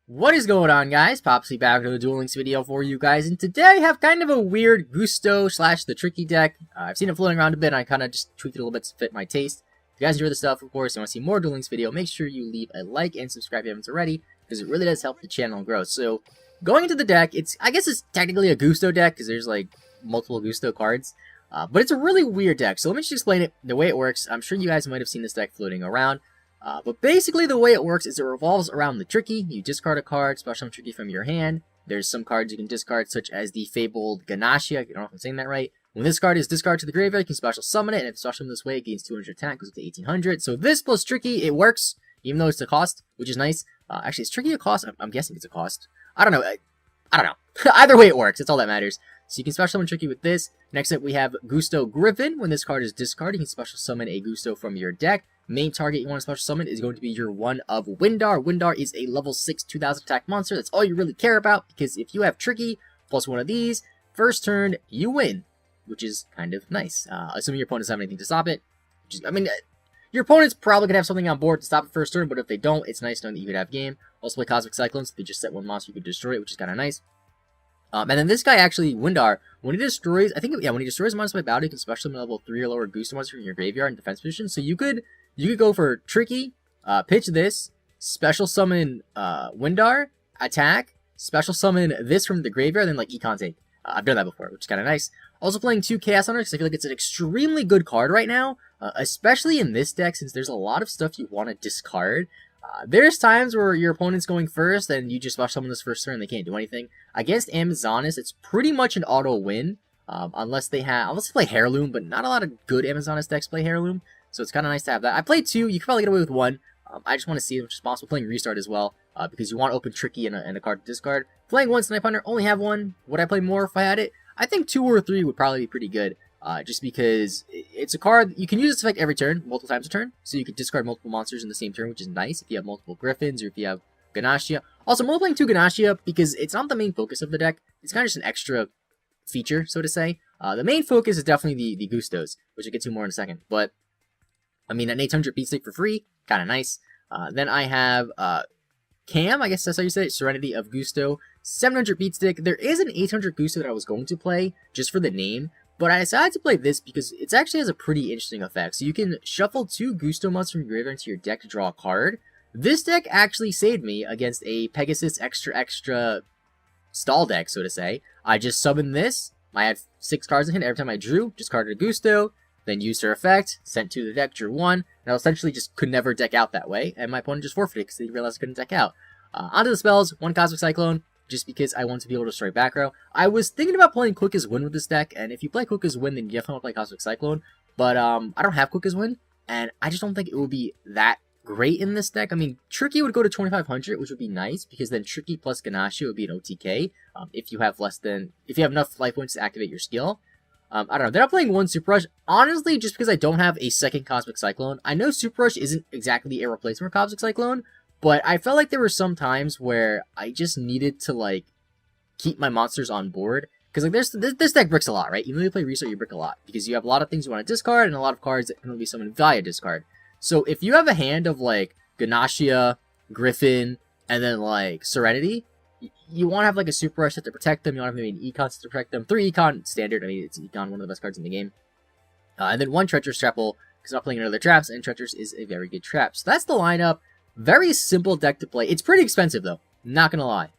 What is going on, guys? PapaSea back with a Duel Links video for you guys, and today I have kind of a weird Gusto / the Tricky deck. I've seen it floating around a bit, and I kind of just tweaked it a little bit to fit my taste. If you guys enjoy the stuff, of course, and want to see more Duel Links video, make sure you leave a like and subscribe if you haven't already, because it really does help the channel grow. So, going into the deck, I guess it's technically a Gusto deck, because there's like multiple Gusto cards, but it's a really weird deck. So let me just explain it, the way it works. I'm sure you guys might have seen this deck floating around. But basically the way it works is it revolves around the Tricky. You discard a card, special Tricky from your hand. There's some cards you can discard, such as the fabled Ganashia. I don't know if I'm saying that right. When this card is discarded to the graveyard, you can special summon it, and if it's special this way, it gains 200 attack, goes up to 1800. So this plus Tricky, it works, even though it's a cost, which is nice. Actually, is Tricky a cost? I'm guessing it's a cost. I don't know. I don't know. Either way it works, that's all that matters. So you can special summon Tricky with this. Next up, we have Gusto Griffin. When this card is discarded, you can special summon a Gusto from your deck. Main target you want to special summon is going to be your one of Windar. Windar is a level 6 2000 attack monster. That's all you really care about, because if you have Tricky plus one of these, first turn, you win, which is kind of nice. Assuming your opponent doesn't have anything to stop it. Your opponent's probably going to have something on board to stop it first turn, but if they don't, it's nice knowing that you could have game. Also play Cosmic Cyclone, so if they just set one monster, you could destroy it, which is kind of nice. And then this guy actually, Windar, when he destroys, when he destroys a monster by battle, you can special summon a level 3 or lower Gusto monster from your graveyard in defense position. So you could go for Tricky, pitch this, special summon Windar, attack, special summon this from the graveyard, then like Econ take. I've done that before, which is kind of nice. Also playing 2 Chaos Hunters, because I feel like it's an extremely good card right now, especially in this deck, since there's a lot of stuff you want to discard. There's times where your opponent's going first, and you just special summon this first turn, and they can't do anything. Against Amazonas, it's pretty much an auto win, unless they play Heirloom, but not a lot of good Amazonas decks play Heirloom, so it's kind of nice to have that. I played 2, you could probably get away with 1. I just want to see it, which is possible. Playing Restart as well, because you want to open Tricky and a card to discard. Playing 1 Snipe Hunter, only have 1. Would I play more if I had it? I think 2 or 3 would probably be pretty good. Just because it's a card, you can use this effect every turn, multiple times a turn, so you can discard multiple monsters in the same turn, which is nice if you have multiple Griffins or if you have Ganashia. Also, I'm only playing 2 Ganashia because it's not the main focus of the deck. It's kind of just an extra feature, so to say. The main focus is definitely the Gustos, which I'll get to more in a second. But, I mean, an 800 beat stick for free, kind of nice. Then I have Cam, I guess that's how you say it, Serenity of Gusto, 700 beat stick. There is an 800 Gusto that I was going to play, just for the name. But I decided to play this because it actually has a pretty interesting effect. So you can shuffle 2 Gusto monsters from your graveyard into your deck to draw a card. This deck actually saved me against a Pegasus extra stall deck, so to say. I just summoned this. I had 6 cards in hand. Every time I drew, discarded a Gusto, then used her effect, sent 2 to the deck, drew 1, and I essentially just could never deck out that way. And my opponent just forfeited because they realized I couldn't deck out. Onto the spells, 1 Cosmic Cyclone, just because I want to be able to destroy back row. I was thinking about playing Quick as Win with this deck, and if you play Quick as Win, then you definitely want to play Cosmic Cyclone, but I don't have Quick as Win, and I just don't think it would be that great in this deck. I mean, Tricky would go to 2500, which would be nice, because then Tricky plus Ganashia would be an OTK, if you have enough life points to activate your skill. I don't know, they're not playing 1 Super Rush, honestly, just because I don't have a second Cosmic Cyclone. I know Super Rush isn't exactly a replacement for Cosmic Cyclone, but I felt like there were some times where I just needed to, like, keep my monsters on board. Because, like, this deck bricks a lot, right? Even though you play Restart, you brick a lot. Because you have a lot of things you want to discard, and a lot of cards that can only be summoned via discard. So, if you have a hand of, like, Ganashia, Griffin, and then, like, Serenity, you want to have, like, a Super Rush set to protect them. You want to have maybe an Econ set to protect them. 3 Econ, standard. I mean, it's Econ, one of the best cards in the game. And then 1 Treacherous Trapple, because I'm not playing another traps, and Treacherous is a very good trap. So, that's the lineup. Very simple deck to play. It's pretty expensive, though. Not gonna lie.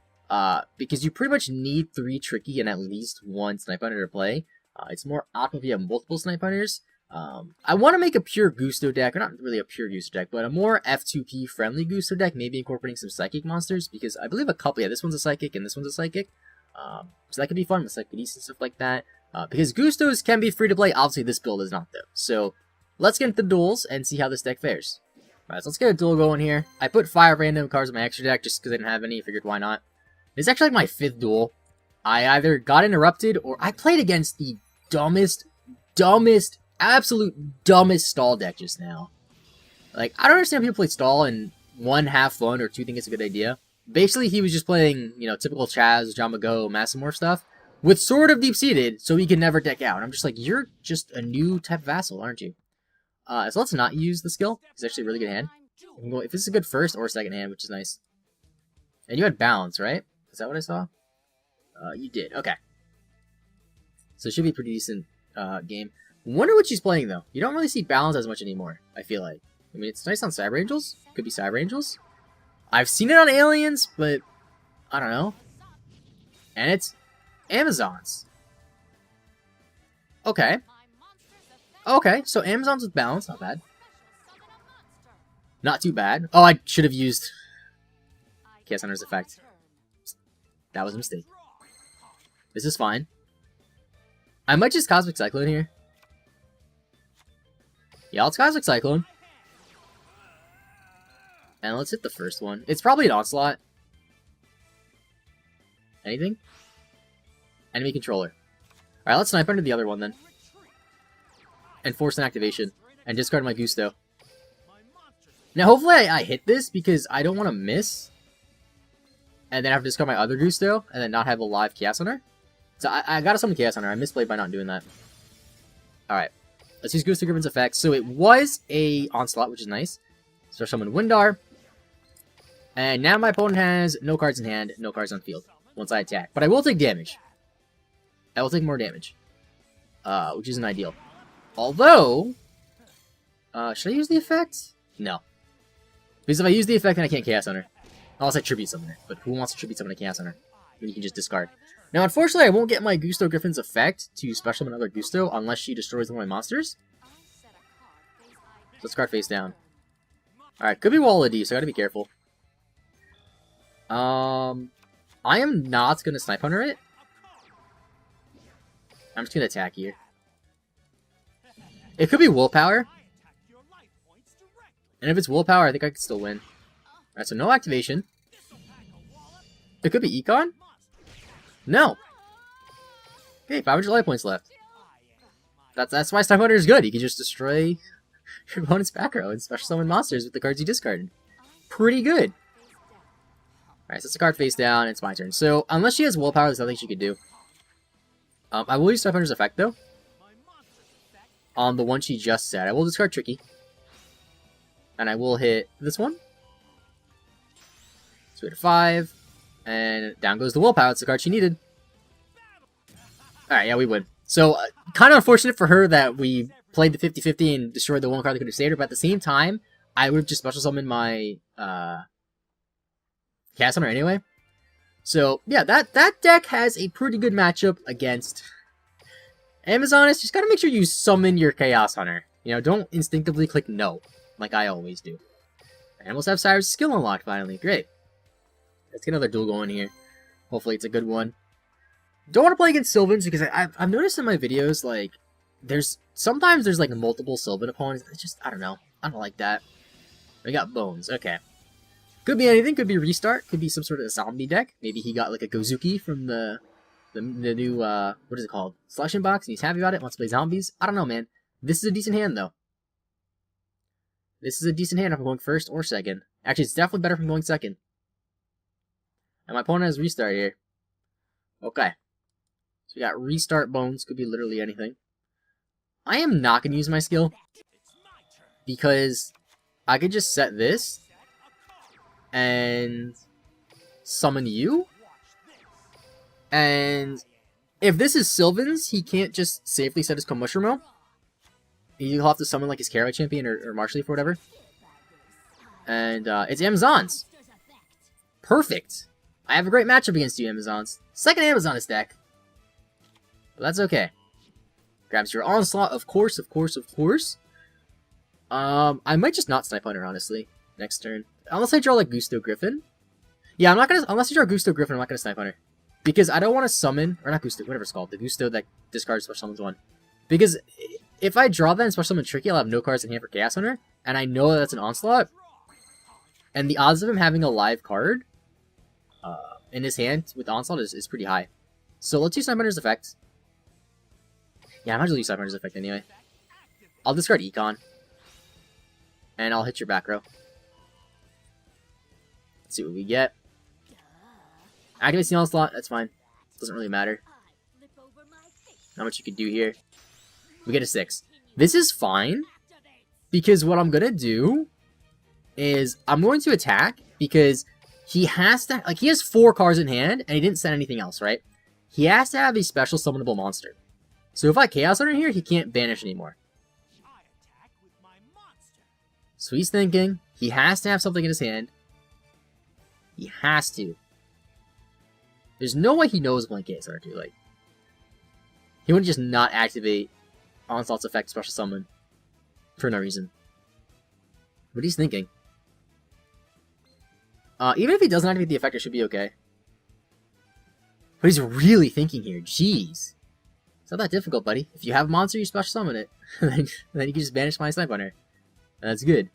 Because you pretty much need 3 Tricky and at least 1 Snipe Hunter to play. It's more optimal if you have multiple Snipe Hunters. I want to make a pure Gusto deck, or not really a pure Gusto deck, but a more F2P friendly Gusto deck, maybe incorporating some Psychic monsters, because I believe a couple, this one's a Psychic and this one's a Psychic. So that could be fun with Psychic Beasts and stuff like that. Because Gustos can be free to play, obviously this build is not though. So, let's get into the duels and see how this deck fares. Alright, so let's get a duel going here. I put 5 random cards in my extra deck just because I didn't have any. I figured why not. It's actually like my 5th duel. I either got interrupted or I played against the absolute dumbest stall deck just now. Like, I don't understand people play stall and 1 have fun or 2 think it's a good idea. Basically, he was just playing, you know, typical Chaz, Jamago, Massamorph stuff with Sword of Deep-Seated so he can never deck out. And I'm just like, you're just a new type of vassal, aren't you? So let's not use the skill. It's actually a really good hand. If this is a good first or second hand, which is nice. And you had balance, right? Is that what I saw? You did. Okay. So it should be a pretty decent game. Wonder what she's playing, though. You don't really see balance as much anymore, I feel like. I mean, it's nice on Cyber Angels. Could be Cyber Angels. I've seen it on Aliens, but I don't know. And it's Amazons. Okay. Okay, so Amazons with balance. Not bad. Not too bad. Oh, I should have used Chaos Hunter's effect. That was a mistake. This is fine. I might just Cosmic Cyclone here. Yeah, let's Cosmic Cyclone. And let's hit the first one. It's probably an Onslaught. Anything? Enemy controller. Alright, let's Snipe Hunter the other one then. And force an activation. And discard my Gusto. Now, hopefully I hit this because I don't want to miss. And then have to discard my other Gusto. And then not have a live Chaos Hunter. So I gotta summon Chaos Hunter. I misplayed by not doing that. Alright. Let's use Gusto Griffin's effect. So it was a Onslaught, which is nice. So summon Windar. And now my opponent has no cards in hand, no cards on field. Once I attack. But I will take damage. I will take more damage. Which isn't ideal. Although... should I use the effect? No. Because if I use the effect, then I can't Chaos Hunter. Unless I Tribute Summon it. But who wants to Tribute Summon a Chaos Hunter? Then you can just discard. Now, unfortunately, I won't get my Gusto Griffin's effect to special summon another Gusto unless she destroys one of my monsters. So discard face down. Alright, could be Wall of D, so I gotta be careful. I am not gonna Snipe Hunter it. I'm just gonna attack here. It could be Willpower. And if it's Willpower, I think I can still win. Alright, so no activation. It could be Econ? No! Okay, 500 life points left. That's why Snipe Hunter is good. You can just destroy your opponent's back row and special summon monsters with the cards you discarded. Pretty good. Alright, so it's a card face down, it's my turn. So, unless she has Willpower, there's nothing she could do. I will use Snipe Hunter's effect, though. On the one she just said. I will discard Tricky. And I will hit this one. So we hit a 5. And down goes the Willpower. It's the card she needed. Alright, yeah, we win. So, kind of unfortunate for her that we played the 50-50 and destroyed the one card that could have saved her. But at the same time, I would just special summon my Chaos Hunter anyway. So, yeah, that deck has a pretty good matchup against Amazoness. Just gotta make sure you summon your Chaos Hunter. You know, don't instinctively click no, like I always do. And I almost have Cyrus' skill unlocked finally. Great. Let's get another duel going here. Hopefully it's a good one. Don't want to play against Sylvans because I've noticed in my videos, like, sometimes there's like multiple Sylvan opponents. It's just, I don't know. I don't like that. We got Bones. Okay. Could be anything. Could be Restart. Could be some sort of zombie deck. Maybe he got like a Gozuki from the new, what is it called? Selection box, and he's happy about it, wants to play zombies. I don't know, man. This is a decent hand, though. This is a decent hand if I'm going first or second. Actually, it's definitely better if I'm going second. And my opponent has Restart here. Okay. So we got Restart Bones. Could be literally anything. I am not going to use my skill. Because I could just set this. And summon you. And if this is Sylvan's, he can't just safely set his Komushromo. He'll have to summon like his Caraway Champion or Marsh Leaf or whatever. And it's Amazons. Perfect. I have a great matchup against you, Amazons. Second Amazoness deck. But that's okay. Grabs your Onslaught, of course, of course, of course. I might just not Snipe Hunter, honestly, next turn. Unless I draw like Gusto Griffin. Yeah, I'm not gonna, unless I draw Gusto Griffin, I'm not gonna Snipe Hunter. Because I don't want to summon, or not Gusto, whatever it's called, the Gusto that discards special summons one. Because if I draw that and special summon Tricky, I'll have no cards in hand for Chaos Hunter, and I know that's an Onslaught. And the odds of him having a live card in his hand with Onslaught is pretty high. So let's use Snipe Hunter's effect. Yeah, I might as well use Snipe Hunter's effect anyway. I'll discard Econ. And I'll hit your back row. Let's see what we get. Activate the Onslaught, that's fine. Doesn't really matter. Not much you can do here. We get a 6. This is fine. Because what I'm going to do is I'm going to attack because he has to, like, he has 4 cards in hand, and he didn't send anything else, right? He has to have a special summonable monster. So if I Chaos Hunter here, he can't banish anymore. So he's thinking, he has to have something in his hand. He has to. There's no way he knows when Chaos Hunter too, like. He wouldn't just not activate Onslaught's effect special summon for no reason. But he's thinking. Even if he doesn't activate the effect, it should be okay. But he's really thinking here. Jeez. It's not that difficult, buddy. If you have a monster, you special summon it. then you can just banish my Snipe Hunter. And that's good.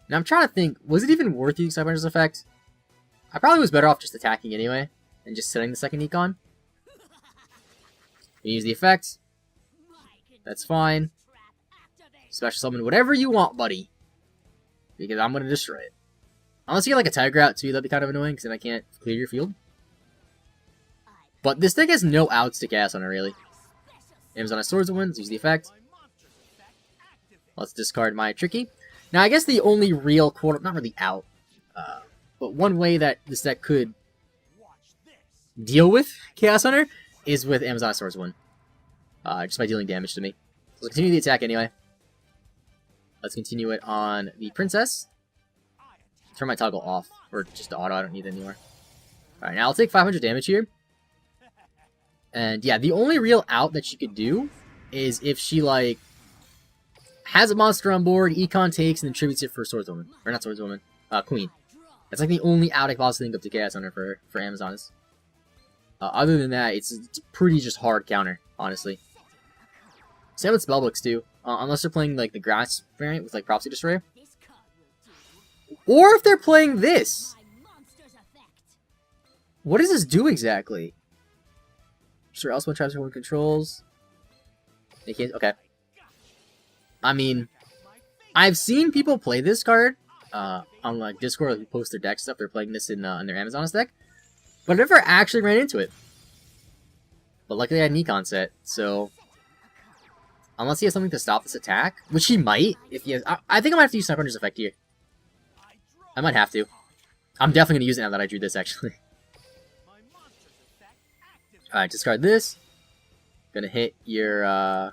Now I'm trying to think, was it even worth using Snipe Hunter's effect? I probably was better off just attacking anyway, and just setting the second econ. You use the effect. That's fine. Special summon whatever you want, buddy. Because I'm going to destroy it. Unless you get like a Tiger out too, that'd be kind of annoying, because then I can't clear your field. But this deck has no outs to Chaos Hunter, really. Amazon Swords wins, use the effect. Let's discard my Tricky. Now, I guess the only real not really out, but one way that this deck could deal with Chaos Hunter is with Amazon Swords win. Just by dealing damage to me. So let's continue the attack anyway. Let's continue it on the Princess. Turn my toggle off, or just the auto, I don't need it anymore. Alright, now I'll take 500 damage here. And yeah, the only real out that she could do is if she, like, has a monster on board, econ takes, and then tributes it for Swordswoman. Or not Swordswoman, Queen. That's like the only out I can possibly think of to Chaos Hunter for Amazons. Other than that, it's a pretty just hard counter, honestly. Same with Spellbooks too, unless they're playing like the grass variant with like PapaSea Destroyer. Or if they're playing this. What does this do exactly? Sure, else one traps one controls. They can't. Okay. I mean, I've seen people play this card on like Discord, like, post their deck stuff. They're playing this in their Amazon's deck, but I never actually ran into it. But luckily, I had an econ set, so unless he has something to stop this attack, which he might, if he has, I think I might have to use Snipe Hunter's effect here. I might have to. I'm definitely gonna use it now that I drew this, actually. Alright, discard this. Gonna hit your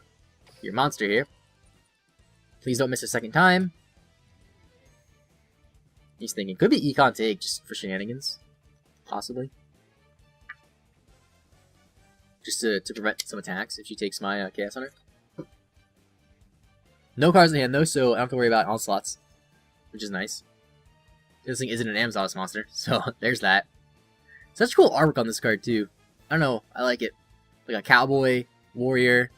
monster here. Please don't miss a second time. He's thinking, could be econ take just for shenanigans. Possibly. Just to prevent some attacks if she takes my Chaos Hunter. No cards in hand though, so I don't have to worry about onslaughts. Which is nice. This thing isn't an Amazoness monster, so there's that. Such cool artwork on this card too. I don't know, I like it. Like a cowboy, warrior,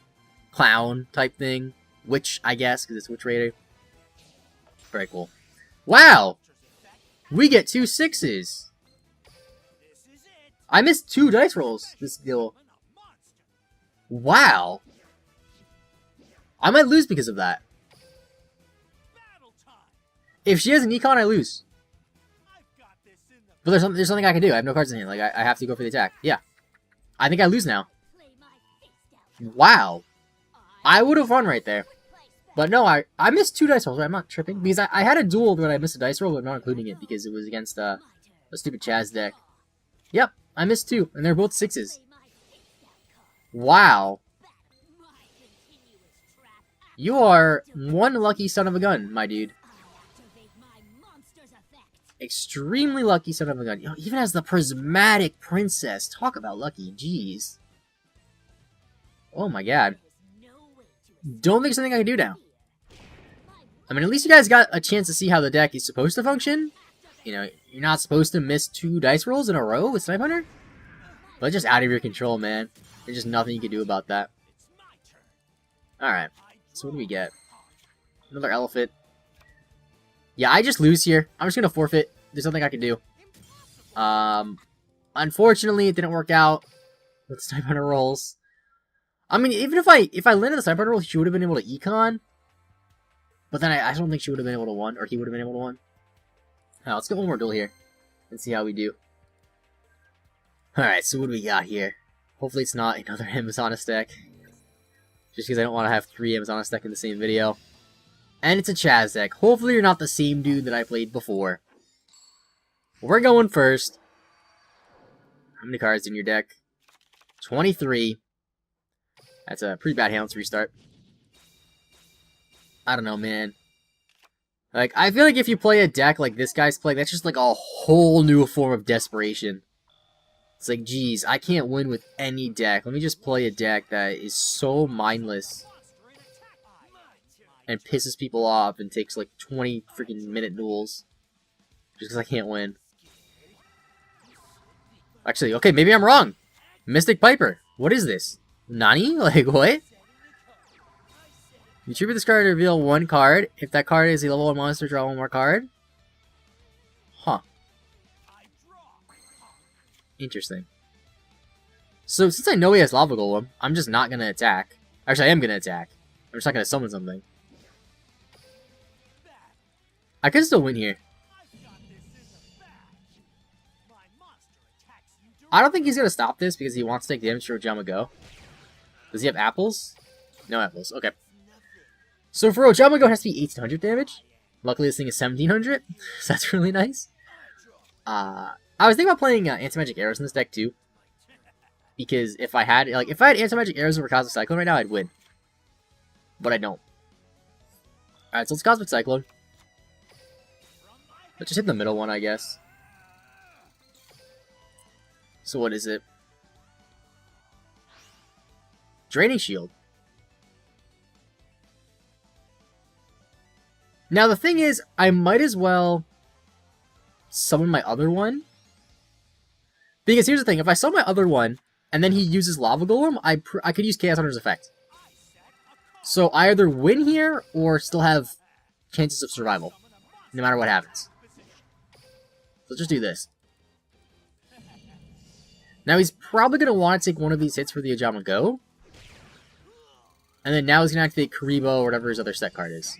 clown type thing. Witch, I guess, because it's Witch Raider. Very cool. Wow! We get 2 6s! I missed 2 dice rolls this deal. Wow! I might lose because of that. If she has an econ, I lose. But there's something I can do. I have no cards in hand. Like, I have to go for the attack. Yeah. I think I lose now. Wow. I would have won right there. But no, I missed 2 dice rolls. Right? I'm not tripping. Because I had a duel where I missed a dice roll, but I'm not including it because it was against a stupid Chaz deck. Yep, I missed 2, and they're both 6s. Wow. You are one lucky son of a gun, my dude. Extremely lucky son of a gun. You know, even as the Prismatic Princess. Talk about lucky. Jeez. Oh my god. Don't think there's something I can do now. I mean, at least you guys got a chance to see how the deck is supposed to function. You know, you're not supposed to miss 2 dice rolls in a row with Snipe Hunter. But it's just out of your control, man. There's just nothing you can do about that. Alright. So what do we get? Another elephant. Yeah, I just lose here. I'm just gonna forfeit. There's nothing I can do. Unfortunately, it didn't work out with Snipe Hunter rolls. I mean, even if I landed the Snipe Hunter roll, she would have been able to econ. But then I don't think she would have been able to win, or he would have been able to win. Alright, let's get one more duel here and see how we do. Alright, so what do we got here? Hopefully it's not another Amazoness deck. Just because I don't want to have 3 Amazoness deck in the same video. And it's a Chaz deck. Hopefully you're not the same dude that I played before. We're going first. How many cards in your deck? 23. That's a pretty bad hand to restart. I don't know, man. Like, I feel like if you play a deck like this guy's playing, that's just like a whole new form of desperation. It's like, geez, I can't win with any deck. Let me just play a deck that is so mindless and pisses people off and takes like 20 freaking minute duels just because I can't win. Actually, okay, maybe I'm wrong. Mystic Piper. What is this? Nani? Like, what? You tribute this card to reveal one card. If that card is a level 1 monster, draw one more card. Huh. Interesting. So, since I know he has Lava Golem, I'm just not going to attack. Actually, I am going to attack. I'm just not going to summon something. I could still win here. I don't think he's going to stop this because he wants to take damage for Ojama Go. Does he have apples? No apples. Okay. So for Ojama Go, it has to be 1800 damage. Luckily, this thing is 1700. So that's really nice. I was thinking about playing Anti-Magic Arrows in this deck too. Because if I had Anti-Magic Arrows over Cosmic Cyclone right now, I'd win. But I don't. Alright, so let's Cosmic Cyclone. Let's just hit the middle one, I guess. So what is it? Draining Shield. Now the thing is, I might as well summon my other one. Because here's the thing, if I summon my other one, and then he uses Lava Golem, I could use Chaos Hunter's effect. So I either win here, or still have chances of survival. No matter what happens. So let's just do this. Now he's probably going to want to take one of these hits for the Ojama Go. And then now he's going to activate Karibo or whatever his other set card is.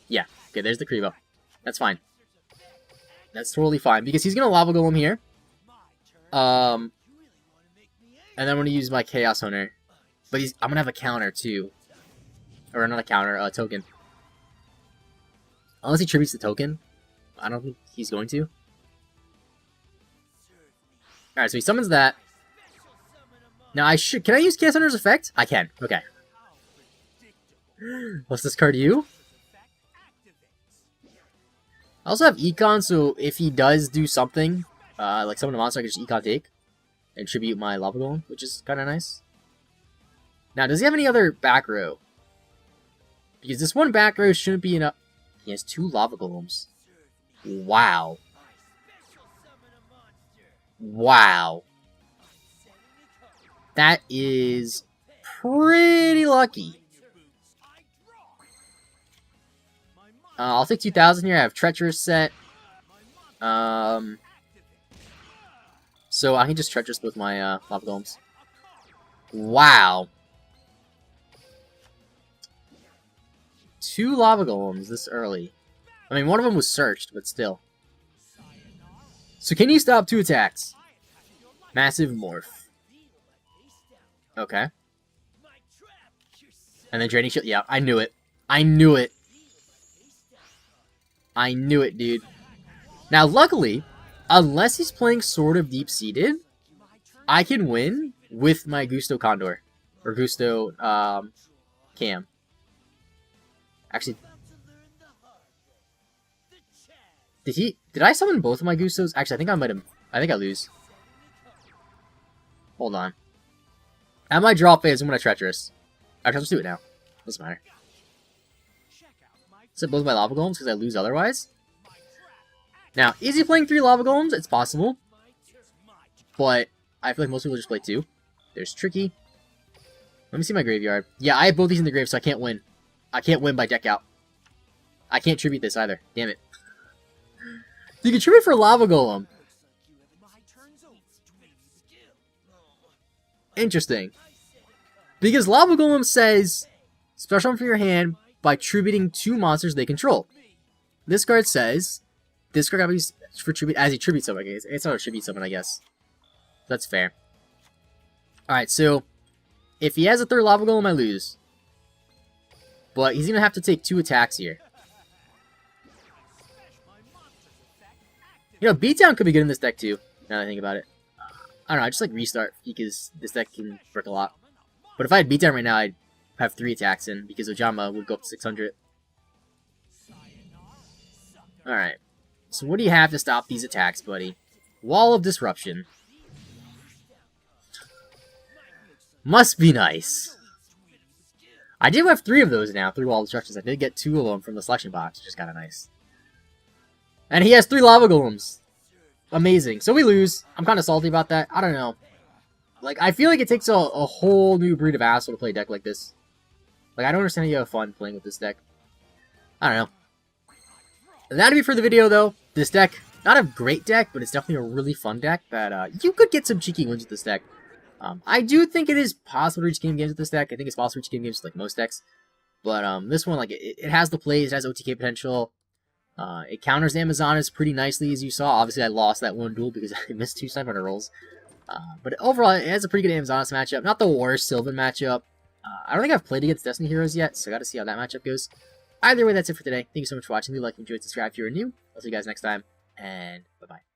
Yeah, okay, there's the Karibo. That's fine. That's totally fine, because he's going to Lava Golem here. And then I'm going to use my Chaos Hunter. But I'm going to have a counter, too. Or not a counter, a token. Unless he tributes the token. I don't think he's going to. Alright, so he summons that. Now can I use Chaos Hunter's effect? I can, okay. Let's discard you. I also have Econ, so if he does do something, like summon a monster, I can just Econ take. And tribute my Lava Golem, which is kind of nice. Now, does he have any other back row? Because this one back row shouldn't be enough. He has 2 Lava Golems. Wow. Wow. That is pretty lucky. I'll take 2000 here. I have Treacherous set. So I can just Treacherous with my Lava Golems. Wow. 2 Lava Golems this early. I mean, one of them was searched, but still. So can you stop 2 attacks? Massive Morph. Okay. And then Draining Shield. Yeah, I knew it. I knew it. I knew it, dude. Now, luckily, unless he's playing Sword of Deep-Seated, I can win with my Gusto Condor. Or Gusto, Cam. Actually, did I summon both of my Gustos? Actually, I think I lose. Hold on. At my draw phase, I'm going to Treacherous. Actually, let's do it now. Doesn't matter. Is it both my Lava Golems because I lose otherwise? Now, is he playing 3 Lava Golems? It's possible. But I feel like most people just play 2. There's Tricky. Let me see my graveyard. Yeah, I have both these in the grave, so I can't win. I can't win by deck out. I can't tribute this either. Damn it. You can tribute for Lava Golem. Interesting. Because Lava Golem says, special for your hand by tributing 2 monsters they control. This card says, this card got to be used for tribute as he tributes someone. It's not a tribute summon, I guess. That's fair. Alright, so if he has a 3rd Lava Golem, I lose. but he's going to have to take 2 attacks here. You know, beatdown could be good in this deck too, now that I think about it. I don't know, I just like restart because this deck can brick a lot. But if I had beatdown right now, I'd have 3 attacks in because Ojama would go up to 600. Alright, so what do you have to stop these attacks, buddy? Wall of Disruption. Must be nice. I do have 3 of those now, 3 Wall of Destructions. I did get 2 of them from the selection box, which is kind of nice. And he has 3 Lava Golems. Amazing. So we lose. I'm kind of salty about that. I don't know. Like, I feel like it takes a whole new breed of asshole to play a deck like this. Like, I don't understand how you have fun playing with this deck. I don't know. That'd be for the video, though. This deck, not a great deck, but it's definitely a really fun deck that you could get some cheeky wins with this deck. I do think it is possible to reach game games with this deck. I think it's possible to reach game games with like most decks. But this one, like, it has the plays, it has OTK potential. It counters Amazonas pretty nicely, as you saw. Obviously, I lost that one duel because I missed 2 Snipe Hunter rolls. But overall, it has a pretty good Amazonas matchup. Not the worst Sylvan matchup. I don't think I've played against Destiny Heroes yet, so I gotta see how that matchup goes. Either way, that's it for today. Thank you so much for watching. Leave a like, enjoy, subscribe if you're new. I'll see you guys next time, and bye-bye.